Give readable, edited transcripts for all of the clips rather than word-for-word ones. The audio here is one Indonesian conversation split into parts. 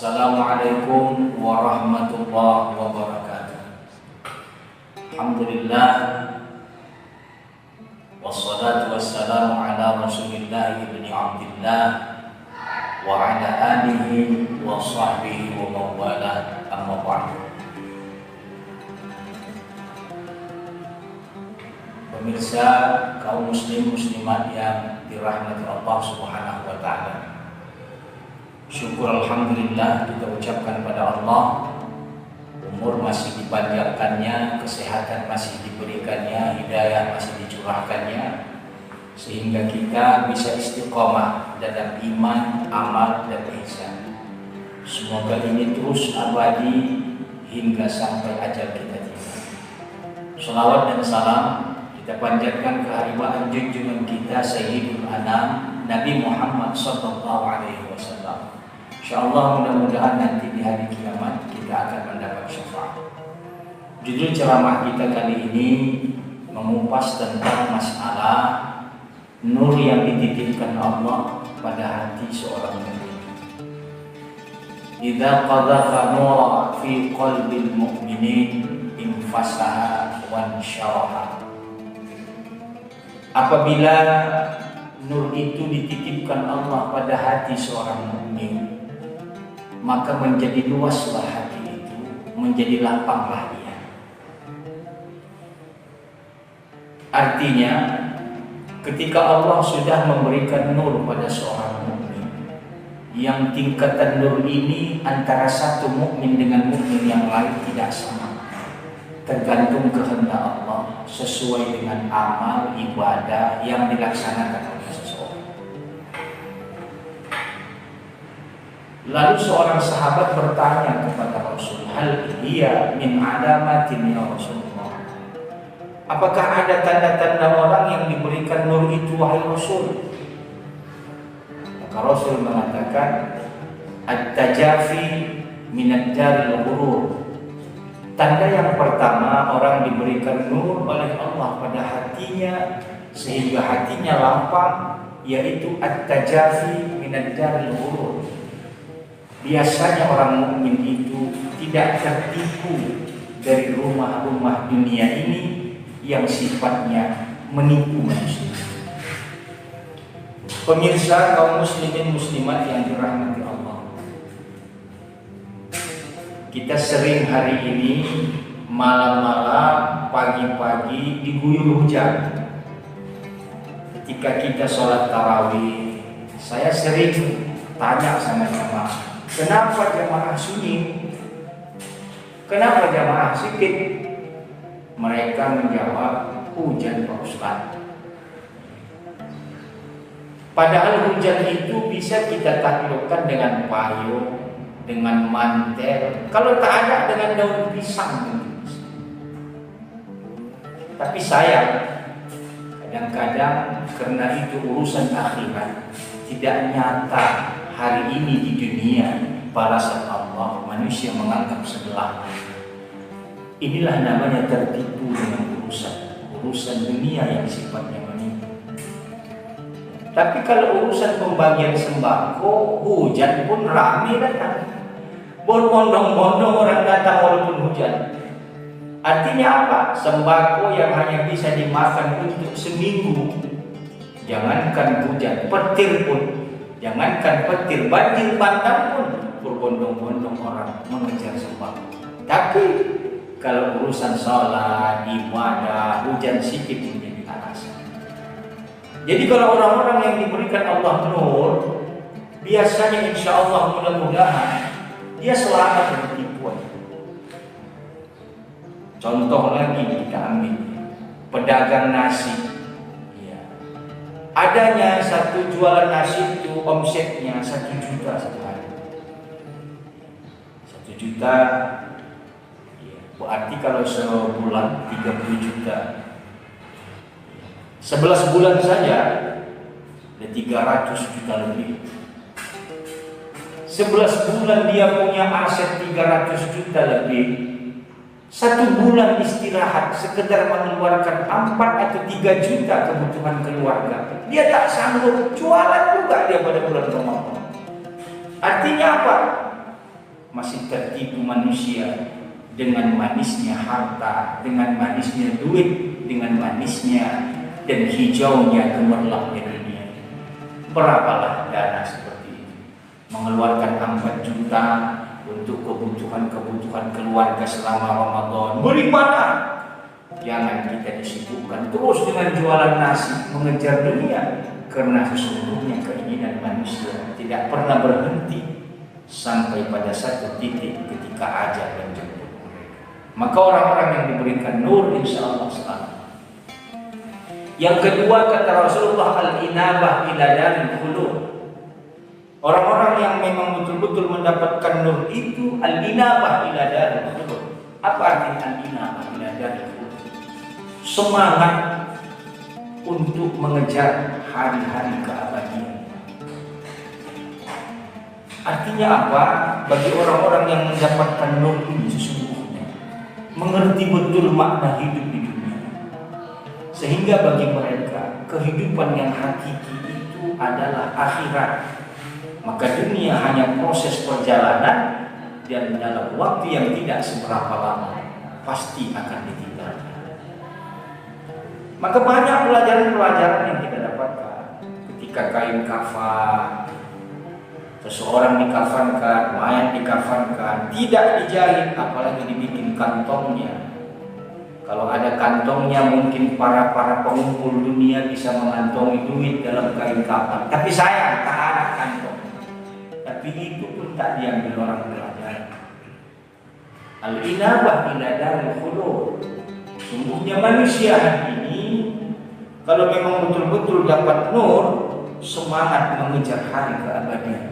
Assalamualaikum warahmatullahi wabarakatuh. Alhamdulillah, wassalatu wassalamu ala Rasulillah ibni Abdillah wa ala alihi wa sahbihi wa mawala, amma ba'du. Pemirsa kaum muslim muslimat yang dirahmati Allah Subhanahu wa taala. Syukur alhamdulillah kita ucapkan pada Allah, umur masih dipanjangkannya, kesehatan masih diberikannya, hidayah masih dicurahkannya, sehingga kita bisa istiqomah dalam iman, amal, dan ihsan. Semoga ini terus abadi hingga sampai ajal kita tiba. Shalawat dan salam kita panjatkan kehadiran junjungan kita Sayyidul Anam Nabi Muhammad sallallahu alaihi wasallam. Insyaallah mudah-mudahan nanti di hari kiamat kita akan mendapat syafaat. Judul ceramah kita kali ini mengupas tentang masalah nur yang dititipkan Allah pada hati seorang mukmin. Idza qadhafa nura fi qalbil mu'minin infasaha wa insyaraha. Apabila nur itu dititipkan Allah pada hati seorang mukmin, maka menjadi luaslah hati itu, menjadi lapanglah dia. Artinya, ketika Allah sudah memberikan nur pada seorang mukmin, yang tingkatan nur ini antara satu mukmin dengan mukmin yang lain tidak sama, tergantung kehendak Allah sesuai dengan amal ibadah yang dilaksanakan oleh seseorang. Lalu seorang sahabat bertanya kepada Rasul, hal hiya min alamatin ya Rasulullah? Apakah ada tanda-tanda orang yang diberikan nur itu wahai Rasul? Maka Rasul mengatakan, at-tajafi minad daril ghurur. Tanda yang pertama, orang diberikan nur oleh Allah pada hatinya sehingga hatinya lapang, yaitu at-tajafi minad daril ghurur. Biasanya orang mukmin itu tidak tertipu dari rumah-rumah dunia ini yang sifatnya menipu manusia. Pemirsa kaum muslimin muslimat yang dirahmati Allah, kita sering hari ini malam-malam, pagi-pagi diguyur hujan. Ketika kita sholat tarawih, saya sering tanya sama jamaah, kenapa jamaah sunyi? Kenapa jamaah sikit? Mereka menjawab, hujan Pak Ustaz. Padahal hujan itu bisa kita taklukkan dengan payung, dengan mantel, kalau tak ada dengan daun pisang. Tapi sayang, kadang-kadang karena itu urusan akhirat tidak nyata. Hari ini di dunia balasan Allah, manusia menganggap sebelah. Inilah namanya tertipu dengan urusan dunia yang sifatnya menipu. Tapi kalau urusan pembagian sembako, hujan pun ramai datang. Berbondong-bondong orang datang walaupun hujan. Artinya apa? Sembako yang hanya bisa dimakan untuk seminggu. Jangankan hujan, petir pun. Jangankan petir, banjir bandang pun berbondong-bondong orang mengejar sembako. Tapi kalau urusan sholat, ibadah, hujan sedikit menjadi alasan. Jadi kalau orang-orang yang diberikan Allah nur, biasanya insya Allah mudah-mudahan dia selamat dari tipuan. Contoh lagi kita ambil pedagang nasi. Adanya satu jualan nasi itu omsetnya 1 juta satu hari. 1 juta, ya, berarti kalau sebulan 30 juta. 11 bulan saja ada 300 juta lebih. 11 bulan dia punya aset 300 juta lebih. 1 bulan istirahat sekedar mengeluarkan 4 atau 3 juta kebutuhan keluarga, dia tak sanggup jualan juga dia pada bulan Ramadan. Artinya apa? masih tertipu manusia dengan manisnya harta, dengan manisnya duit, dengan manisnya dan hijaunya gemerlapnya dunia. Berapalah dana seperti itu, mengeluarkan 4 juta untuk kebutuhan keluarga selama Ramadan, beribadah. Jangan kita disibukkan terus dengan jualan nasi, mengejar dunia, karena sesungguhnya keinginan manusia tidak pernah berhenti sampai pada satu titik ketika ajal menjemput mereka. Maka orang-orang yang diberikan nur insya Allah selamat. Yang kedua kata Rasulullah, al-inabah ila daril khulud. Orang-orang yang memang betul-betul mendapatkan nur itu al-inabah ila daril khulud. Apa artinya al-inabah ila daril khulud? Semangat untuk mengejar hari-hari keabadian. Artinya apa? Bagi orang-orang yang mendapatkan nur ini sesungguhnya mengerti betul makna hidup di dunia, sehingga bagi mereka kehidupan yang hakiki itu adalah akhirat. Maka dunia hanya proses perjalanan, dan dalam waktu yang tidak seberapa lama pasti akan ditinggalkan. Maka banyak pelajaran-pelajaran yang kita dapatkan ketika kain kafan, seseorang dikafankan, mayat dikafankan, tidak dijahit, apalagi dibikin kantongnya. Kalau ada kantongnya, mungkin para pengumpul dunia bisa mengantongi duit dalam kain kafan. Tapi sayang, tak ada kantong. Tapi itu pun tak diambil orang pelajaran. Al-inabah ila daril khulud. Sungguhnya manusia hari ini, kalau memang betul-betul dapat nur, semangat mengejar hari keabadian.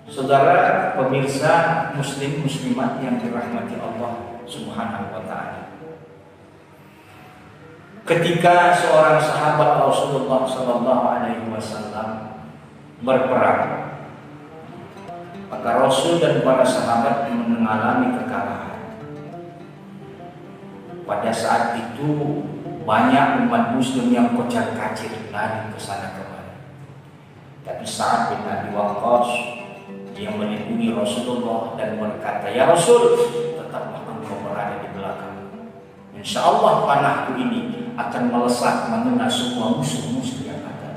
Saudara pemirsa muslim muslimat yang dirahmati Allah Subhanahu wa taala. Ketika seorang sahabat Rasulullah sallallahu alaihi wasallam berperang, maka Rasul dan para sahabat mengalami kekalahan. Pada saat itu banyak umat muslim yang kocar-kacir lari ke sana kemari. Tapi Sa'ad bin Abi Waqqas yang melindungi Rasulullah dan berkata, "Ya Rasul, tetaplah engkau berada di belakang. Insya Allah panahku ini akan melesat mengena semua musuh-musuh yang ada."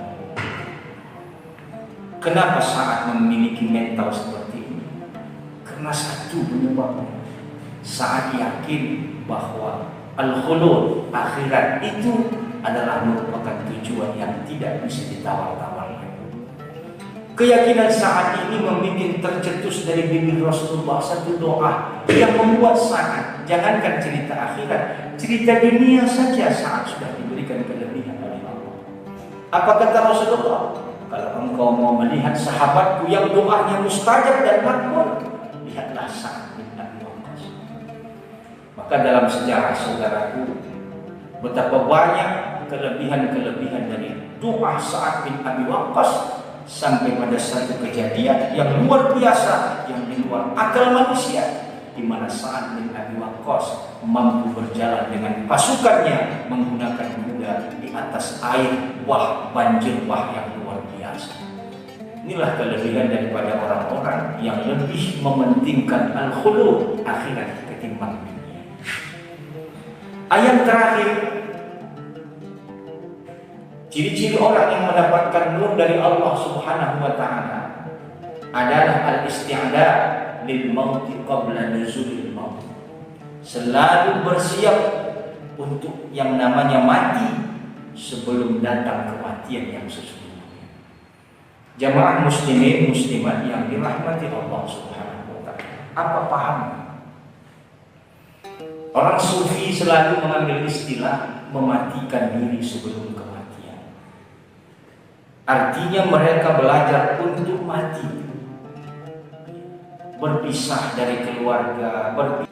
Kenapa Sa'ad memiliki mental seperti ini? Karena satu penyebabnya, Sa'ad yakin bahwa al-khulud, akhirat itu adalah merupakan tujuan yang tidak bisa ditawar-tawarkan. Keyakinan Sa'ad ini membuat tercetus dari bibir Rasulullah satu doa yang membuat Sa'ad, jangankan cerita akhirat, cerita dunia saja Sa'ad sudah diberikan kelebihan oleh Allah. Apa kata Rasulullah? Kalau engkau mau melihat sahabatku yang doanya mustajab dan makbul, lihatlah Sa'ad bin Abi Waqqas. Maka dalam sejarah saudaraku, betapa banyak kelebihan-kelebihan dari doa Sa'ad bin Abi Waqqas, sampai pada satu kejadian yang luar biasa, yang di luar akal manusia, di mana Sa'ad bin Abi Waqqas mampu berjalan dengan pasukannya menggunakan kuda di atas air banjir yang luar biasa. Inilah kelebihan daripada orang-orang yang lebih mementingkan al-khulud, akhirat, ketimbang dunia. Ayat terakhir, ciri-ciri orang yang mendapatkan nur dari Allah Subhanahu wa taala adalah al-isti'dad lil mauti qabla nuzulil maut. Selalu bersiap untuk yang namanya mati sebelum datang kematian yang sesungguhnya. Jamaah muslimin muslimat yang dirahmati Allah Subhanahu wa taala, apa pahamnya? Orang sufi selalu mengambil istilah mematikan diri sebelum kematian. Artinya mereka belajar untuk mati, berpisah dari keluarga, berpisah